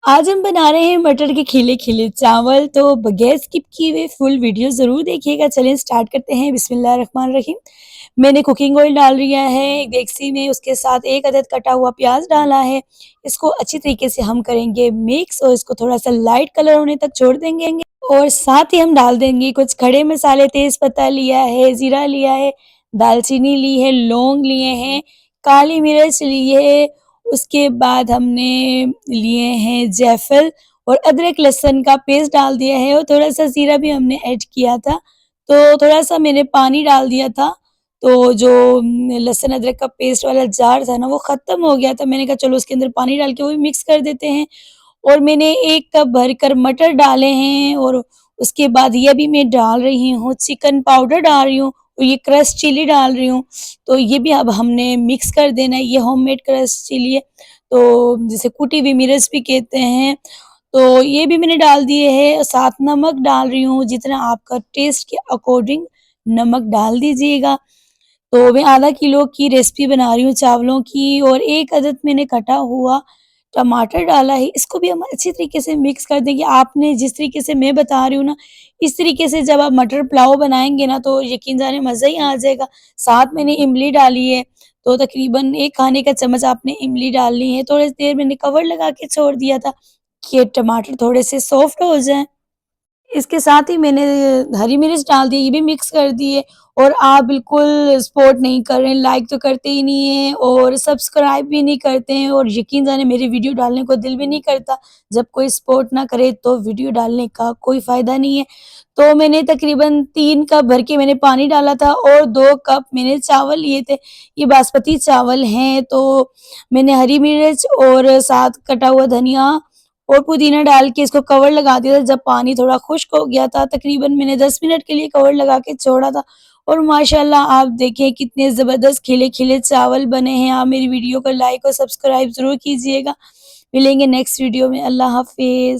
आज हम बना रहे हैं मटर के खिले-खिले चावल, तो बगैर स्किप किए हुए फुल वीडियो ज़रूर देखिएगा। चलिए स्टार्ट करते हैं। बिस्मिल्लाहिर्रहमानिर्रहीम। मैंने कुकिंग ऑयल डाल लिया है एक डेगची में, उसके साथ 1 अदद कटा हुआ प्याज़ डाला है। इसको अच्छी तरीके से हम करेंगे मिक्स और इसको थोड़ा-सा लाइट कलर होने तक छोड़ देंगे और साथ ही हम डाल देंगे कुछ खड़े मसाले, तेज़ पत्ता लिया है, ज़ीरा लिया है, दालचीनी ली है, लौंग लिए हैं, काली मिर्च ली है, उसके बाद हमने लिए हैं जायफल और अदरक लहसुन का पेस्ट डाल दिया है और थोड़ा-सा ज़ीरा भी हमने ऐड किया था। तो थोड़ा-सा मैंने पानी डाल दिया था, तो जो लहसुन अदरक का पेस्ट वाला जार था ना वो ख़त्म हो गया था। मैंने कहा चलो उसके अंदर पानी डाल के वो भी मिक्स कर देते हैं और मैंने 1 कप भरकर मटर डाले हैं और उसके बाद ये भी मैं डाल रही हूँ चिकन पाउडर डाल रही हूँ और ये क्रश चिली डाल रही हूँ। तो ये भी अब हमने मिक्स कर देना है, ये होममेड क्रश चिली है, तो जिसे कुटी हुई मिर्च भी कहते हैं। तो ये भी मैंने डाल दिए हैं, साथ नमक डाल रही हूँ, जितना आपका टेस्ट के अकॉर्डिंग नमक डाल दीजिएगा। तो मैं आधा किलो की रेसिपी बना रही हूँ चावलों की और 1 अदद मैंने कटा हुआ टमाटर डाला है। इसको भी हम अच्छी तरीके से मिक्स कर देंगे। आपने जिस तरीके से मैं बता रही हूँ ना, इस तरीके से जब आप मटर पुलाव बनाएँगे ना तो यकीन जानिए मज़ा ही आ जाएगा। साथ मैंने इमली डाली है, तो तकरीबन 1 खाने का चम्मच आपने इमली डालनी है। थोड़ी देर मैंने कवर लगा के छोड़ दिया था कि ये टमाटर थोड़े से सॉफ्ट हो जाएँ। इसके साथ ही मैंने हरी मिर्च डाल दी, ये भी मिक्स कर दिए और आप बिल्कुल सपोर्ट नहीं कर रहे हैं, लाइक तो करते ही नहीं हैं और सब्सक्राइब भी नहीं करते हैं और यकीन जाने मेरी वीडियो डालने को दिल भी नहीं करता। जब कोई सपोर्ट ना करे तो वीडियो डालने का कोई फ़ायदा नहीं है। तो मैंने तकरीबन 3 कप भर के मैंने पानी डाला था और 2 कप मैंने चावल लिए थे। ये बासमती चावल हैं, तो मैंने हरी मिर्च और साथ कटा हुआ धनिया और पुदीना डाल के इसको कवर लगा दिया था। जब पानी थोड़ा खुश्क हो गया था, तकरीबन मैंने 10 मिनट के लिए कवर लगा के छोड़ा था और माशाअल्लाह आप देखें कितने ज़बरदस्त खिले-खिले चावल बने हैं। आप मेरी वीडियो को लाइक और सब्सक्राइब ज़रूर कीजिएगा। मिलेंगे नेक्स्ट वीडियो में। अल्लाह हाफ़िज़।